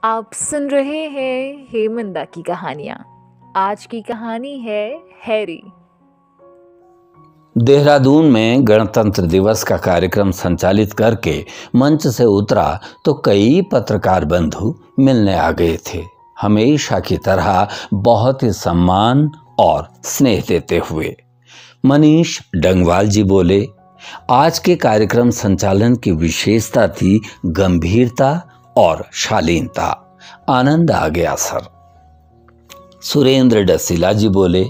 आप सुन रहे हैं हेमंदा की कहानियाँ। आज की कहानी है हैरी। देहरादून में गणतंत्र दिवस का कार्यक्रम संचालित करके मंच से उतरा तो कई पत्रकार बंधु मिलने आ गए थे। हमेशा की तरह बहुत ही सम्मान और स्नेह देते हुए मनीष डंगवाल जी बोले, आज के कार्यक्रम संचालन की विशेषता थी गंभीरता और शालीनता। आनंद आ गया सर। सुरेंद्र डसीला जी बोले,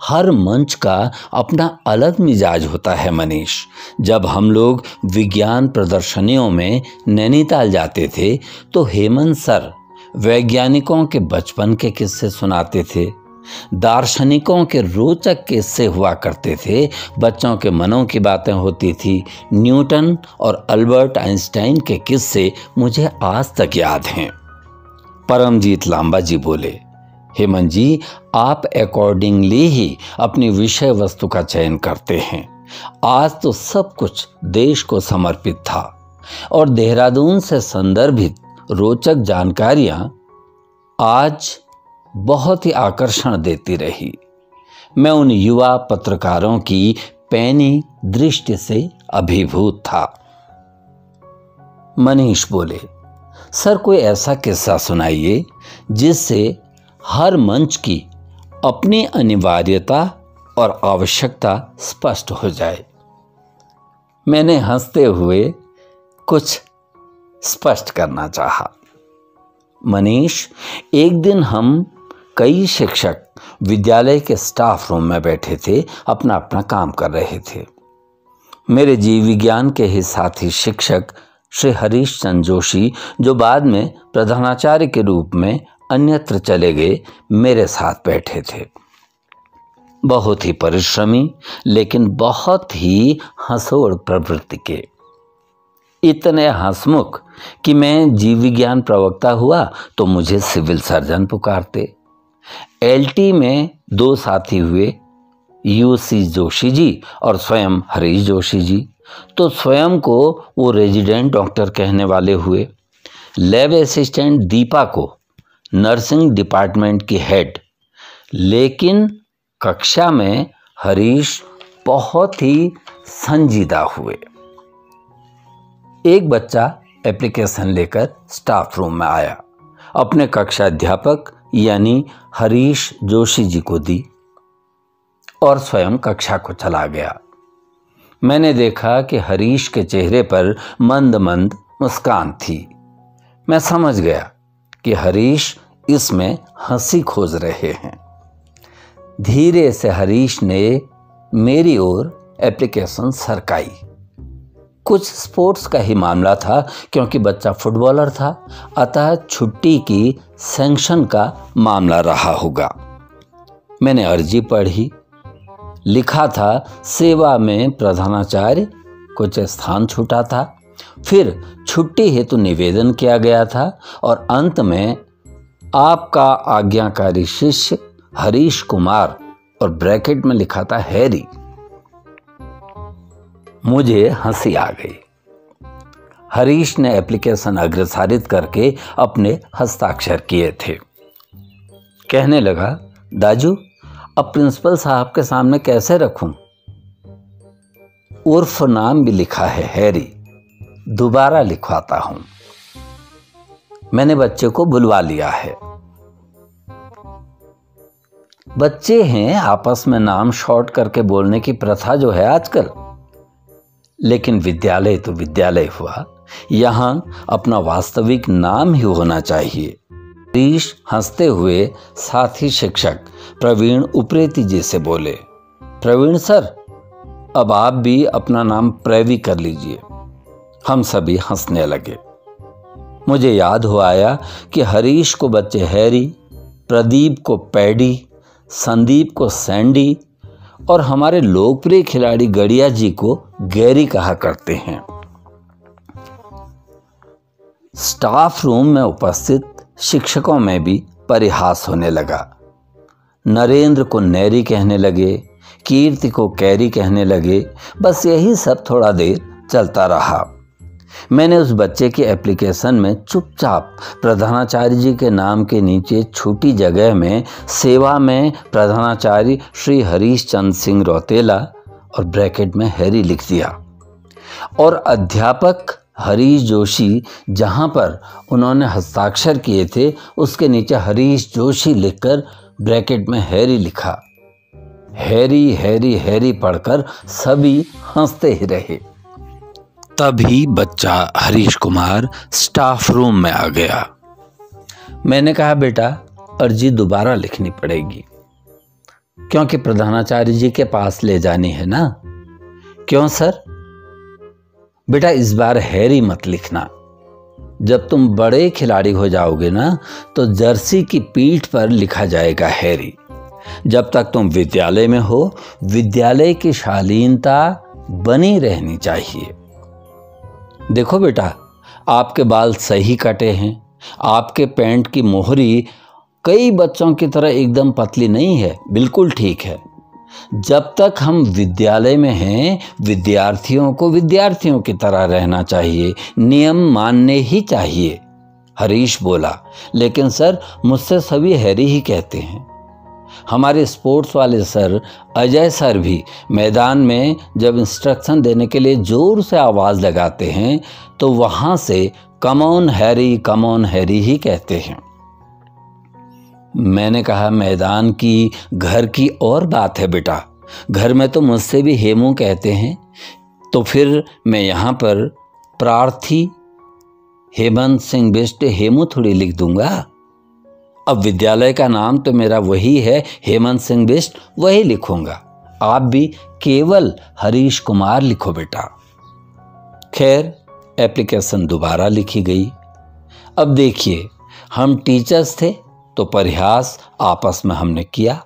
हर मंच का अपना अलग मिजाज होता है मनीष। जब हम लोग विज्ञान प्रदर्शनियों में नैनीताल जाते थे तो हेमंत सर वैज्ञानिकों के बचपन के किस्से सुनाते थे, दार्शनिकों के रोचक किस्से हुआ करते थे, बच्चों के मनों की बातें होती थी। न्यूटन और अल्बर्ट आइंस्टाइन के किस्से मुझे आज तक याद हैं। परमजीत लांबा जी बोले, हेमंत जी, आप अकॉर्डिंगली ही अपनी विषय वस्तु का चयन करते हैं। आज तो सब कुछ देश को समर्पित था और देहरादून से संदर्भित रोचक जानकारियां आज बहुत ही आकर्षण देती रही। मैं उन युवा पत्रकारों की पैनी दृष्टि से अभिभूत था। मनीष बोले, सर कोई ऐसा किस्सा सुनाइए जिससे हर मंच की अपनी अनिवार्यता और आवश्यकता स्पष्ट हो जाए। मैंने हंसते हुए कुछ स्पष्ट करना चाहा। मनीष, एक दिन हम कई शिक्षक विद्यालय के स्टाफ रूम में बैठे थे, अपना अपना काम कर रहे थे। मेरे जीव विज्ञान के ही साथी शिक्षक श्री हरीश चंद्र जोशी, जो बाद में प्रधानाचार्य के रूप में अन्यत्र चले गए, मेरे साथ बैठे थे। बहुत ही परिश्रमी लेकिन बहुत ही हंसोड़ प्रवृत्ति के, इतने हंसमुख कि मैं जीव विज्ञान प्रवक्ता हुआ तो मुझे सिविल सर्जन पुकारते। एलटी में दो साथी हुए, यूसी जोशी जी और स्वयं हरीश जोशी जी, तो स्वयं को वो रेजिडेंट डॉक्टर कहने वाले हुए। लैब असिस्टेंट दीपा को नर्सिंग डिपार्टमेंट की हेड। लेकिन कक्षा में हरीश बहुत ही संजीदा हुए। एक बच्चा एप्लीकेशन लेकर स्टाफ रूम में आया, अपने कक्षा अध्यापक यानी हरीश जोशी जी को दी और स्वयं कक्षा को चला गया। मैंने देखा कि हरीश के चेहरे पर मंद मंद मुस्कान थी। मैं समझ गया कि हरीश इसमें हंसी खोज रहे हैं। धीरे से हरीश ने मेरी ओर एप्लीकेशन सरकाई। कुछ स्पोर्ट्स का ही मामला था, क्योंकि बच्चा फुटबॉलर था, अतः छुट्टी की सैंक्शन का मामला रहा होगा। मैंने अर्जी पढ़ी। लिखा था सेवा में प्रधानाचार्य, कुछ स्थान छूटा था। फिर छुट्टी हेतु निवेदन किया गया था और अंत में आपका आज्ञाकारी शिष्य हरीश कुमार और ब्रैकेट में लिखा था हैरी। मुझे हंसी आ गई। हरीश ने एप्लीकेशन अग्रसारित करके अपने हस्ताक्षर किए थे। कहने लगा, दाजू, अब प्रिंसिपल साहब के सामने कैसे रखूं? उर्फ नाम भी लिखा है हैरी, दोबारा लिखवाता हूं। मैंने बच्चे को बुलवा लिया है। बच्चे हैं, आपस में नाम शॉर्ट करके बोलने की प्रथा जो है आजकल, लेकिन विद्यालय तो विद्यालय हुआ, यहां अपना वास्तविक नाम ही होना चाहिए। हरीश हंसते हुए साथी शिक्षक प्रवीण उप्रेती जी से बोले, प्रवीण सर, अब आप भी अपना नाम प्रवी कर लीजिए। हम सभी हंसने लगे। मुझे याद हो आया कि हरीश को बच्चे हैरी, प्रदीप को पैडी, संदीप को सैंडी और हमारे लोकप्रिय खिलाड़ी गड़िया जी को गैरी कहा करते हैं। स्टाफ रूम में उपस्थित शिक्षकों में भी परिहास होने लगा। नरेंद्र को नैरी कहने लगे, कीर्ति को कैरी कहने लगे। बस यही सब थोड़ा देर चलता रहा। मैंने उस बच्चे की एप्लीकेशन में चुपचाप प्रधानाचार्य जी के नाम के नीचे छोटी जगह में सेवा में प्रधानाचार्य श्री हरीश चंद्र सिंह रौतेला और ब्रैकेट में हैरी लिख दिया, और अध्यापक हरीश जोशी जहां पर उन्होंने हस्ताक्षर किए थे उसके नीचे हरीश जोशी लिखकर ब्रैकेट में हैरी लिखा। हैरी हैरी हैरी पढ़कर सभी हंसते ही रहे। तभी बच्चा हरीश कुमार स्टाफ रूम में आ गया। मैंने कहा, बेटा अर्जी दोबारा लिखनी पड़ेगी क्योंकि प्रधानाचार्य जी के पास ले जानी है ना। क्यों सर? बेटा इस बार हैरी मत लिखना। जब तुम बड़े खिलाड़ी हो जाओगे ना तो जर्सी की पीठ पर लिखा जाएगा हैरी। जब तक तुम विद्यालय में हो विद्यालय की शालीनता बनी रहनी चाहिए। देखो बेटा, आपके बाल सही कटे हैं, आपके पैंट की मोहरी कई बच्चों की तरह एकदम पतली नहीं है, बिल्कुल ठीक है। जब तक हम विद्यालय में हैं विद्यार्थियों को विद्यार्थियों की तरह रहना चाहिए, नियम मानने ही चाहिए। हरीश बोला, लेकिन सर मुझसे सभी हैरी ही कहते हैं। हमारे स्पोर्ट्स वाले सर अजय सर भी मैदान में जब इंस्ट्रक्शन देने के लिए जोर से आवाज़ लगाते हैं तो वहाँ से कम ऑन हैरी ही कहते हैं। मैंने कहा, मैदान की घर की और बात है बेटा। घर में तो मुझसे भी हेमू कहते हैं, तो फिर मैं यहाँ पर प्रार्थी हेमंत सिंह बिष्ट हेमू थोड़ी लिख दूंगा। अब विद्यालय का नाम तो मेरा वही है, हेमंत सिंह बिष्ट, वही लिखूंगा। आप भी केवल हरीश कुमार लिखो बेटा। खैर एप्लीकेशन दोबारा लिखी गई। अब देखिए, हम टीचर्स थे तो परिहास आपस में हमने किया।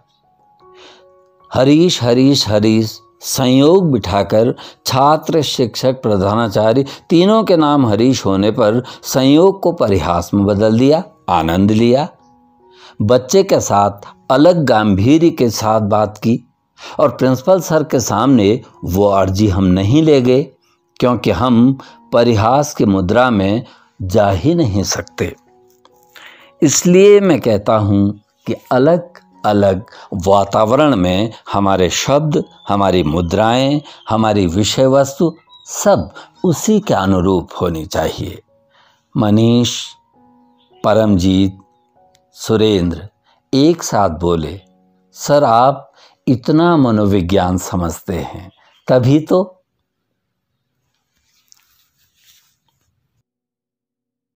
हरीश हरीश हरीश संयोग बिठाकर छात्र शिक्षक प्रधानाचार्य तीनों के नाम हरीश होने पर संयोग को परिहास में बदल दिया। आनंद लिया। बच्चे के साथ अलग गांभीर्य के साथ बात की और प्रिंसिपल सर के सामने वो अर्जी हम नहीं ले गए क्योंकि हम परिहास की मुद्रा में जा ही नहीं सकते। इसलिए मैं कहता हूँ कि अलग अलग वातावरण में हमारे शब्द, हमारी मुद्राएं, हमारी विषय वस्तु सब उसी के अनुरूप होनी चाहिए। मनीष, परमजीत, सुरेंद्र एक साथ बोले, सर आप इतना मनोविज्ञान समझते हैं, तभी तो